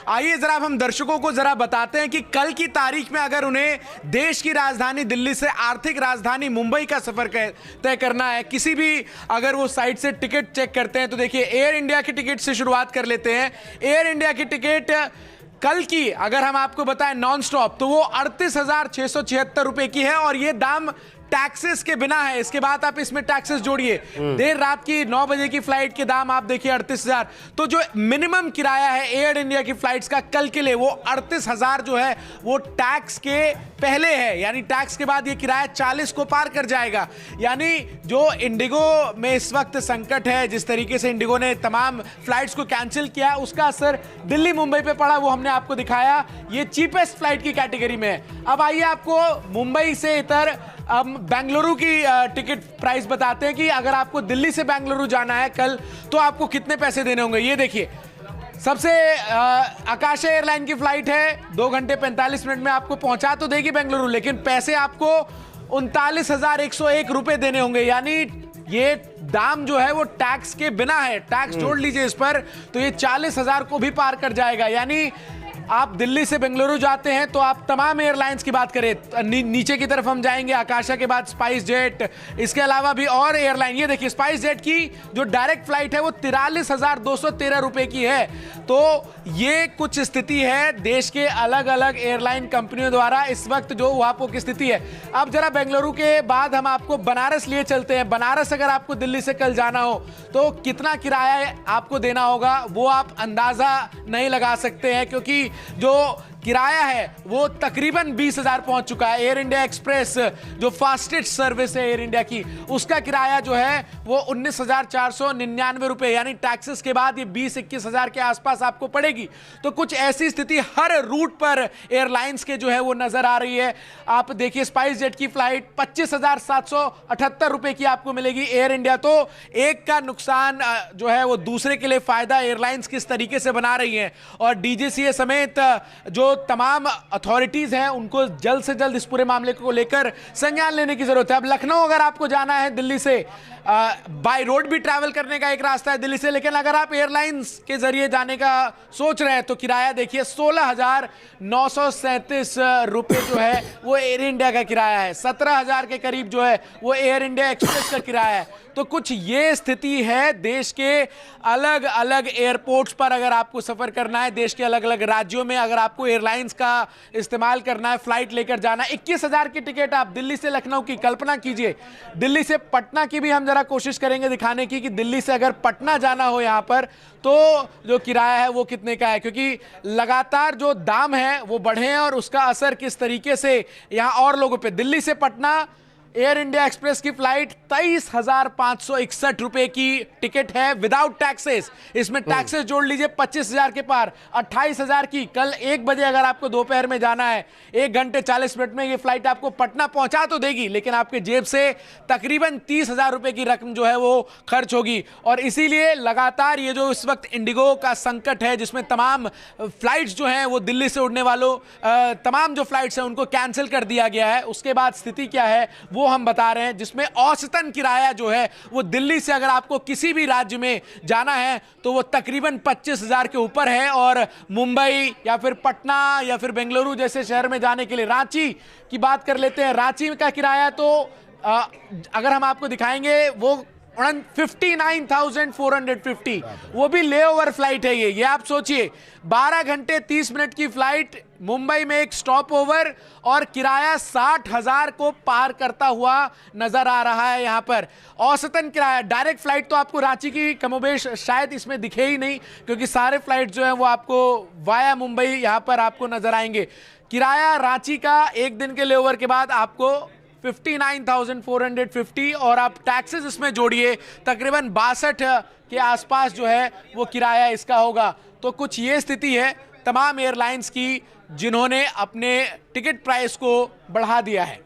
आइए जरा हम दर्शकों को जरा बताते हैं कि कल की तारीख में अगर उन्हें देश की राजधानी दिल्ली से आर्थिक राजधानी मुंबई का सफर तय करना है, किसी भी अगर वो साइट से टिकट चेक करते हैं तो देखिए एयर इंडिया की टिकट से शुरुआत कर लेते हैं। एयर इंडिया की टिकट कल की अगर हम आपको बताएं नॉन स्टॉप तो वो 38,676 रुपए की है और ये दाम टैक्सेस के बिना है। इसके बाद आप इसमें टैक्सेस जोड़िए, देर रात की 9 बजे की फ्लाइट के दाम आप देखिए 38,000। तो जो मिनिमम किराया है एयर इंडिया की फ्लाइट्स का कल के लिए वो 38,000 जो है वो टैक्स के पहले है, यानी टैक्स के बाद ये किराया 40 को पार कर जाएगा। यानी जो इंडिगो में इस वक्त संकट है, जिस तरीके से इंडिगो ने तमाम फ्लाइट्स को कैंसिल किया, उसका असर दिल्ली मुंबई पे पड़ा, वो हमने आपको दिखाया। ये चीपेस्ट फ्लाइट की कैटेगरी में है। अब आइए आपको मुंबई से इधर बेंगलुरु की टिकट प्राइस बताते हैं कि अगर आपको दिल्ली से बेंगलुरु जाना है कल तो आपको कितने पैसे देने होंगे। ये देखिए सबसे आकाश एयरलाइन की फ्लाइट है, 2 घंटे 45 मिनट में आपको पहुंचा तो देगी बेंगलुरु, लेकिन पैसे आपको 39,101 रुपए देने होंगे। यानी ये दाम जो है वो टैक्स के बिना है, टैक्स जोड़ लीजिए इस पर तो ये 40,000 को भी पार कर जाएगा। यानी आप दिल्ली से बेंगलुरु जाते हैं तो आप तमाम एयरलाइंस की बात करें, नीचे की तरफ हम जाएंगे, आकाशा के बाद स्पाइस जेट, इसके अलावा भी और एयरलाइन। ये देखिए स्पाइस जेट की जो डायरेक्ट फ्लाइट है वो 43,213 रुपए की है। तो ये कुछ स्थिति है देश के अलग अलग एयरलाइन कंपनियों द्वारा इस वक्त जो वहां की स्थिति है। अब जरा बेंगलुरु के बाद हम आपको बनारस लिए चलते हैं। बनारस अगर आपको दिल्ली से कल जाना हो तो कितना किराया आपको देना होगा वो आप अंदाजा नहीं लगा सकते हैं, क्योंकि जो किराया है वो तकरीबन 20,000 पहुंच चुका है। एयर इंडिया एक्सप्रेस जो फास्टेस्ट सर्विस है एयर इंडिया की, उसका किराया जो है वो 19,499 रुपए, यानी टैक्सेस के बाद ये 20-21,000 के आसपास आपको पड़ेगी। तो कुछ ऐसी स्थिति हर रूट पर एयरलाइंस के जो है वो नजर आ रही है। आप देखिए स्पाइस जेट की फ्लाइट 25,778 रुपए की आपको मिलेगी। एयर इंडिया तो एक का नुकसान जो है वो दूसरे के लिए फायदा एयरलाइंस किस तरीके से बना रही है, और डीजीसीए समेत जो तमाम अथॉरिटीज हैं उनको जल्द से जल्द इस पूरे मामले को लेकर संज्ञान लेने की जरूरत है। अब लखनऊ अगर आपको जाना है दिल्ली से, बाय रोड भी ट्रैवल करने का एक रास्ता है दिल्ली से, लेकिन अगर आप एयरलाइंस के जरिए जाने का सोच रहे हैं तो किराया देखिए 16,937 रुपए जो है वो एयर इंडिया का किराया है। 17,000 के करीब जो है वो एयर इंडिया एक्सप्रेस का किराया है। तो कुछ ये स्थिति है देश के अलग अलग एयरपोर्ट्स पर अगर आपको सफर करना है, देश के अलग अलग राज्यों में अगर आपको एयरलाइंस का इस्तेमाल करना है, फ्लाइट लेकर जाना है। 21,000 की टिकट आप दिल्ली से लखनऊ की, कल्पना कीजिए दिल्ली से पटना की भी हम जरा कोशिश करेंगे दिखाने की कि दिल्ली से अगर पटना जाना हो यहां पर तो जो किराया है वो कितने का है, क्योंकि लगातार जो दाम है वो बढ़े हैं और उसका असर किस तरीके से यहां और लोगों पे। दिल्ली से पटना एयर इंडिया एक्सप्रेस की फ्लाइट 23,561 रुपए की टिकट है विदाउट टैक्सेस। इसमें टैक्सेस जोड़ लीजिए 25,000 के पार, 28,000 की। कल 1 बजे अगर आपको दोपहर में जाना है, 1 घंटे 40 मिनट में ये फ्लाइट आपको पटना पहुंचा तो देगी, लेकिन आपके जेब से तकरीबन 30,000 रुपए की रकम जो है वो खर्च होगी। और इसीलिए लगातार ये जो इस वक्त इंडिगो का संकट है, जिसमें तमाम फ्लाइट्स जो हैं वो दिल्ली से उड़ने वालों तमाम जो फ्लाइट्स हैं उनको कैंसिल कर दिया गया है। उसके बाद स्थिति क्या है वो हम बता रहे हैं, जिसमें औसतन किराया जो है वो दिल्ली से अगर आपको किसी भी राज्य में जाना है तो वो तकरीबन 25,000 के ऊपर है। और मुंबई या फिर पटना या फिर बेंगलुरु जैसे शहर में जाने के लिए, रांची की बात कर लेते हैं, रांची का किराया तो अगर हम आपको दिखाएंगे वो 59,450, वो भी लेओवर फ्लाइट है। ये आप सोचिए 12 घंटे 30 मिनट की फ्लाइट, मुंबई में एक स्टॉप ओवर, और किराया 60,000 को पार करता हुआ नजर आ रहा है। यहां पर औसतन किराया, डायरेक्ट फ्लाइट तो आपको रांची की कमोबेश शायद इसमें दिखे ही नहीं, क्योंकि सारे फ्लाइट जो है वो आपको वाया मुंबई यहां पर आपको नजर आएंगे। किराया रांची का एक दिन के लेओवर के बाद आपको 59,450, और आप टैक्सेस इसमें जोड़िए तकरीबन 62 के आसपास जो है वो किराया इसका होगा। तो कुछ ये स्थिति है तमाम एयरलाइंस की जिन्होंने अपने टिकट प्राइस को बढ़ा दिया है।